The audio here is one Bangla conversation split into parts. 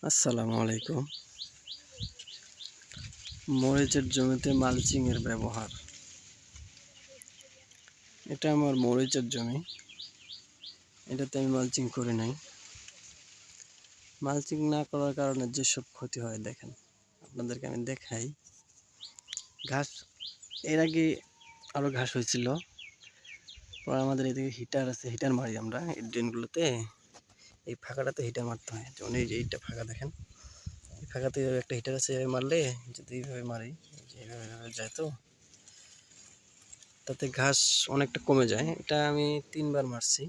আসসালামু আলাইকুম। মরিচের জমিতে মালচিং এর ব্যবহার। এটা আমার মরিচের জমি, এটাতে আমি মালচিং করি নাই। মালচিং না করার কারণে যেসব ক্ষতি হয় দেখেন, আপনাদেরকে আমি দেখাই। ঘাস এর আগে আরো ঘাস হয়েছিল, পরে আমাদের এদিকে হিটার আছে, হিটার মারি আমরা এই ড্রেনগুলোতে। এই ফাঁকাটাতে হিটার মারতে হয়, যেমন এই যে এইটা ফাঁকা দেখেন, এই ফাঁকাতে একটা হিটার আছে, মারলে যদি এইভাবে মারি এইভাবে যায়, তো তাতে ঘাস অনেকটা কমে যায়। এটা আমি 3 বার মারছি।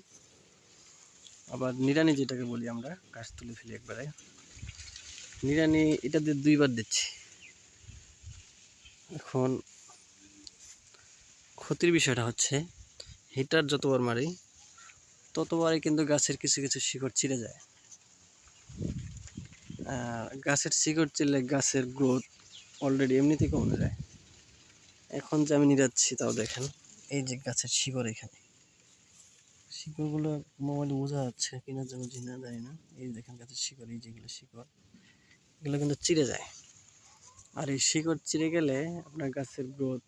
আবার নিড়ানি যেটাকে বলি আমরা, ঘাস তুলে ফেলি একবারে, নিড়ানি এটা দিয়ে 2 বার দিচ্ছি। এখন ক্ষতির বিষয়টা হচ্ছে, হিটার যতবার মারি ততবারই কিন্তু গাছের কিছু কিছু শিকড় চিরে যায়। গাছের শিকড় চিরলে গাছের গ্রোথ অলরেডি এমনিতেই কমে যায়। এখন যে আমি নিড়াচ্ছি তাও দেখেন, এই যে গাছের শিকড়, এখানে শিকড়গুলো মোবাইলে বোঝা যাচ্ছে কিনা যেন না জানি না। এই দেখেন গাছের শিকড়, এই যেগুলো শিকড়, এগুলো কিন্তু চিরে যায়। আর এই শিকড় চিরে গেলে আপনার গাছের গ্রোথ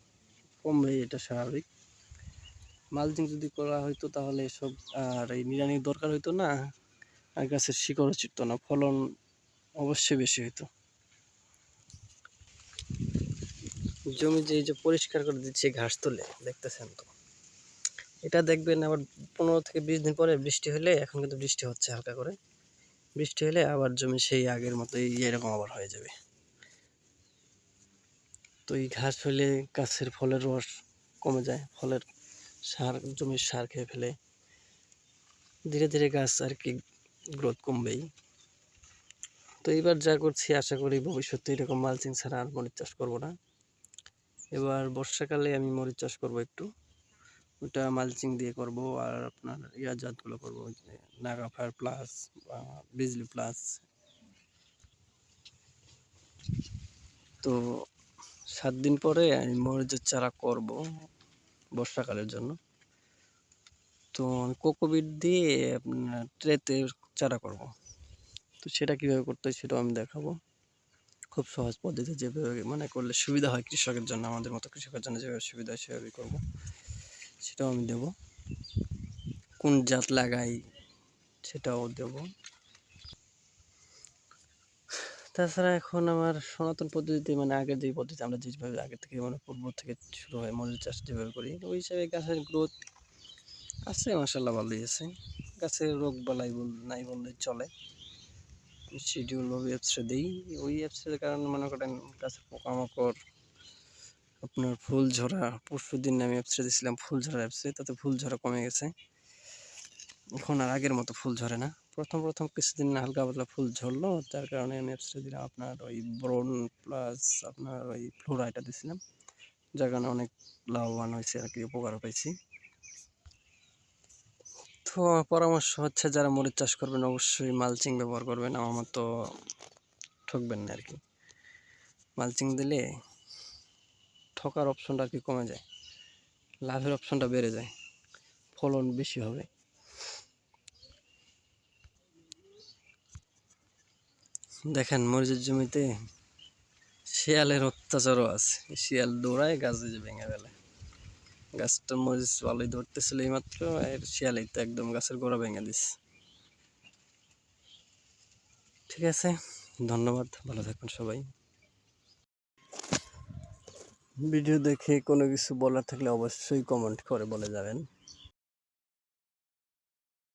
কমবে, এটা স্বাভাবিক। মালচিং যদি করা হইতো তাহলে এসব আর এই নিড়ানির দরকার হইতো না, আর গাছের শিকড়ও চিরতো না, ফলন অবশ্যই বেশি হইতো। জমি যে এই যে পরিষ্কার করে দিচ্ছে ঘাস তুলে, দেখতেছেন তো, এটা দেখবেন আবার 15 থেকে 20 দিন পরে বৃষ্টি হলে, এখন কিন্তু বৃষ্টি হচ্ছে হালকা করে, বৃষ্টি হলে আবার জমি সেই আগের মতোই এরকম আবার হয়ে যাবে। তো এই ঘাস হলে গাছের ফলের রস কমে যায়, ফলের সার, জমির সার খেয়ে ফেলে, ধীরে ধীরে গাছ আর কি গ্রোথ কমবেই। তো এইবার যা করছি, আশা করি ভবিষ্যতে এরকম মালচিং ছাড়া আর মরিচ চাষ করবো না। এবার বর্ষাকালে আমি মরিচ চাষ করবো একটু, ওটা মালচিং দিয়ে করব। আর আপনার জাতগুলো করবো, নাগা ফায়ার প্লাস বা বিজলি প্লাস। তো 7 দিন পরে আমি মরিচের চারা করব বর্ষাকালের জন্য। তো আমি কোকোপিট দিয়ে আপনার ট্রেতে চারা করব। তো সেটা কীভাবে করতে হয় সেটাও আমি দেখাবো, খুব সহজ পদ্ধতি, যেভাবে মানে করলে সুবিধা হয় কৃষকের জন্য, আমাদের মতো কৃষকের জন্য যেভাবে সুবিধা হয় সেভাবেই করবো, সেটাও আমি দেব। কোন জাত লাগাই সেটাও দেব। তাছাড়া এখন আমার সনাতন পদ্ধতিতে, মানে আগের যে পদ্ধতি আমরা যেভাবে আগে থেকে, মানে পূর্ব থেকে শুরু হয় মরিচ চাষ যেভাবে করি, ওই হিসাবে গাছের গ্রোথ আছে মাশাআল্লাহ, ভালোই আছে। গাছের রোগ বালাই নাই বললে চলে। শিডিউল ভাবে স্প্রে দিই, ওই স্প্রের কারণে মনে করেন গাছের পোকামাকড়, আপনার ফুল ঝরা, পরশুদিন আমি স্প্রে দিয়েছিলাম ফুল ঝরা স্প্রে, তাতে ফুল ঝরা কমে গেছে। এখন আর আগের মতো ফুল ঝরে না। প্রথম কিছুদিন হালকা পাতলা ফুল ঝরলো, যার কারণে আমি স্প্রে দিলাম আপনার ওই ব্রোন প্লাস আপনার ওই ফ্লোরা, এটা দিয়েছিলাম, যার কারণে অনেক লাভবান হয়েছে আর কি, উপকারও পেয়েছি। তো আমার পরামর্শ হচ্ছে, যারা মরিচ চাষ করবেন অবশ্যই মালচিং ব্যবহার করবেন, আমার মতো ঠকবেন না আর কি। মালচিং দিলে ঠকার অপশনটা আর কি কমে যায়, লাভের অপশনটা বেড়ে যায়, ফলন বেশি হবে। দেখেন মরিচের জমিতে শিয়ালের অত্যাচারও আছে, শিয়াল দৌড়ায় গাছে যে ভেঙে ফেলে। গাছটা মরিচ ভালোই ধরতেছিল এইমাত্র, আর শিয়ালেই তো একদম গাছের গোড়া ভেঙে দিচ্ছে। ঠিক আছে, ধন্যবাদ, ভালো থাকুন সবাই। ভিডিও দেখে কোনো কিছু বলার থাকলে অবশ্যই কমেন্ট করে বলে যাবেন।